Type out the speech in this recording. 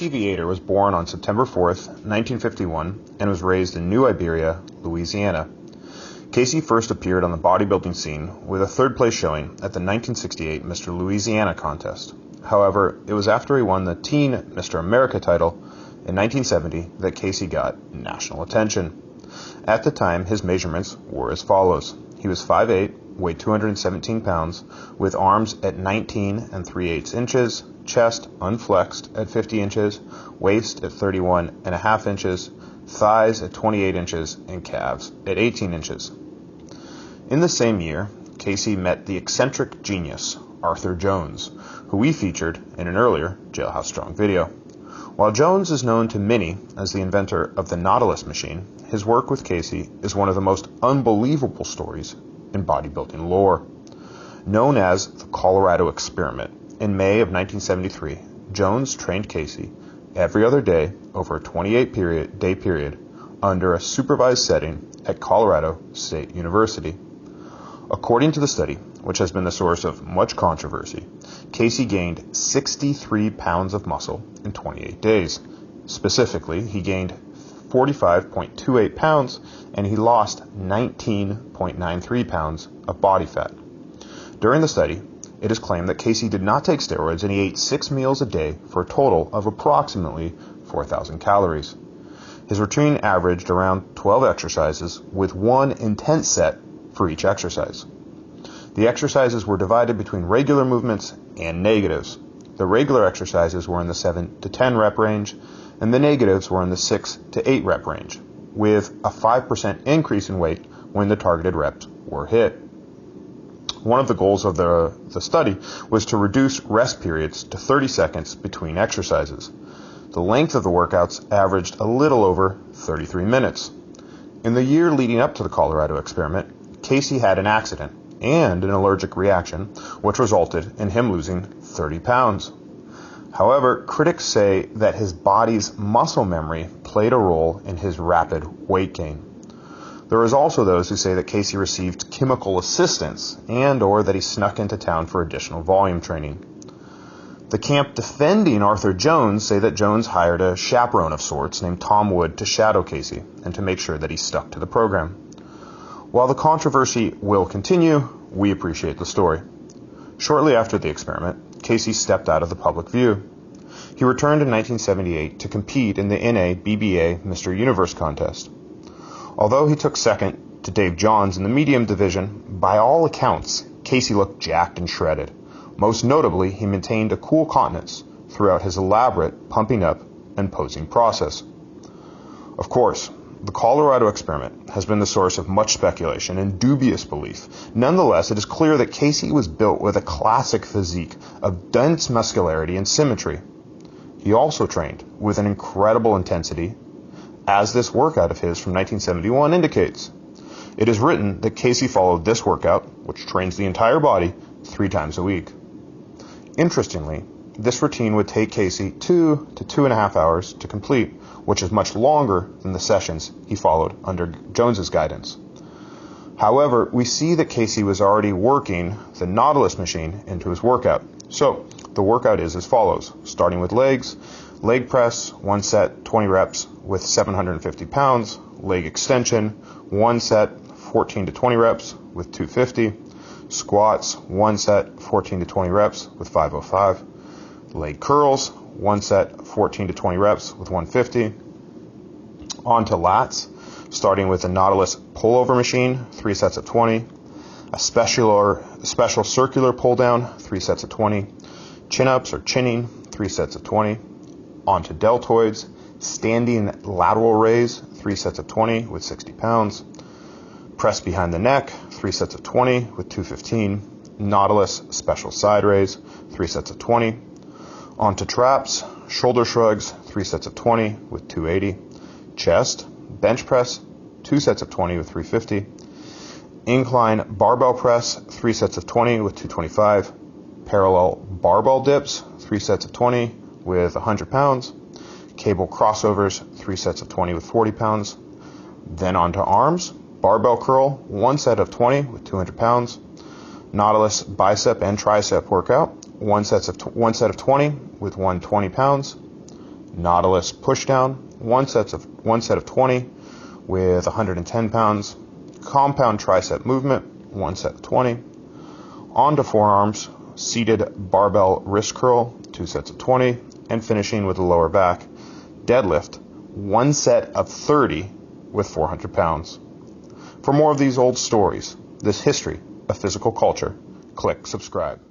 Casey Viator was born on September 4th, 1951, and was raised in New Iberia, Louisiana. Casey first appeared on the bodybuilding scene with a third-place showing at the 1968 Mr. Louisiana contest. However, it was after he won the teen Mr. America title in 1970 that Casey got national attention. At the time, his measurements were as follows. He was 5'8", weighed 217 pounds, with arms at 19 3/8 inches, chest unflexed at 50 inches, waist at 31.5 inches, thighs at 28 inches, and calves at 18 inches. In the same year, Casey met the eccentric genius, Arthur Jones, who we featured in an earlier Jailhouse Strong video. While Jones is known to many as the inventor of the Nautilus machine, his work with Casey is one of the most unbelievable stories in bodybuilding lore. Known as the Colorado Experiment, in May of 1973, Jones trained Casey every other day over a 28-day period under a supervised setting at Colorado State University. According to the study, which has been the source of much controversy, Casey gained 63 pounds of muscle in 28 days. Specifically, he gained 45.28 pounds and he lost 19.93 pounds of body fat. During the study, it is claimed that Casey did not take steroids and he ate 6 meals a day for a total of approximately 4,000 calories. His routine averaged around 12 exercises with one intense set for each exercise. The exercises were divided between regular movements and negatives. The regular exercises were in the 7 to 10 rep range, and the negatives were in the 6 to 8 rep range, with a 5% increase in weight when the targeted reps were hit. One of the goals of the study was to reduce rest periods to 30 seconds between exercises. The length of the workouts averaged a little over 33 minutes. In the year leading up to the Colorado Experiment, Casey had an accident and an allergic reaction, which resulted in him losing 30 pounds. However, critics say that his body's muscle memory played a role in his rapid weight gain. There is also those who say that Casey received chemical assistance and or that he snuck into town for additional volume training. The camp defending Arthur Jones say that Jones hired a chaperone of sorts named Tom Wood to shadow Casey and to make sure that he stuck to the program. While the controversy will continue, we appreciate the story. Shortly after the experiment, Casey stepped out of the public view. He returned in 1978 to compete in the NABBA Mr. Universe contest. Although he took second to Dave Johns in the medium division, by all accounts, Casey looked jacked and shredded. Most notably, he maintained a cool countenance throughout his elaborate pumping up and posing process. Of course, the Colorado Experiment has been the source of much speculation and dubious belief. Nonetheless, it is clear that Casey was built with a classic physique of dense muscularity and symmetry. He also trained with an incredible intensity, as this workout of his from 1971 indicates. It is written that Casey followed this workout, which trains the entire body, 3 times a week. Interestingly, this routine would take Casey 2 to 2.5 hours to complete, which is much longer than the sessions he followed under Jones's guidance. However, we see that Casey was already working the Nautilus machine into his workout. So, the workout is as follows, starting with legs, leg press, 1 set, 20 reps with 750 pounds, leg extension, 1 set, 14 to 20 reps with 250, squats, 1 set, 14 to 20 reps with 505, leg curls, 1 set, 14 to 20 reps with 150. On to lats, starting with the Nautilus pullover machine, 3 sets of 20. A special circular pull down, 3 sets of 20. Chin-ups or chinning, 3 sets of 20. On to deltoids, standing lateral raise, 3 sets of 20 with 60 pounds. Press behind the neck, 3 sets of 20 with 215. Nautilus special side raise, 3 sets of 20. Onto traps, shoulder shrugs, 3 sets of 20 with 280. Chest, bench press, 2 sets of 20 with 350. Incline barbell press, 3 sets of 20 with 225. Parallel barbell dips, 3 sets of 20 with 100 pounds. Cable crossovers, 3 sets of 20 with 40 pounds. Then onto arms, barbell curl, 1 set of 20 with 200 pounds. Nautilus bicep and tricep workout, 1 set of 20 with 120 pounds. Nautilus pushdown, one set of 20 with 110 pounds. Compound tricep movement, one set of 20. On to forearms, seated barbell wrist curl, two sets of 20. And finishing with the lower back, deadlift, one set of 30 with 400 pounds. For more of these old stories, this history of physical culture, click subscribe.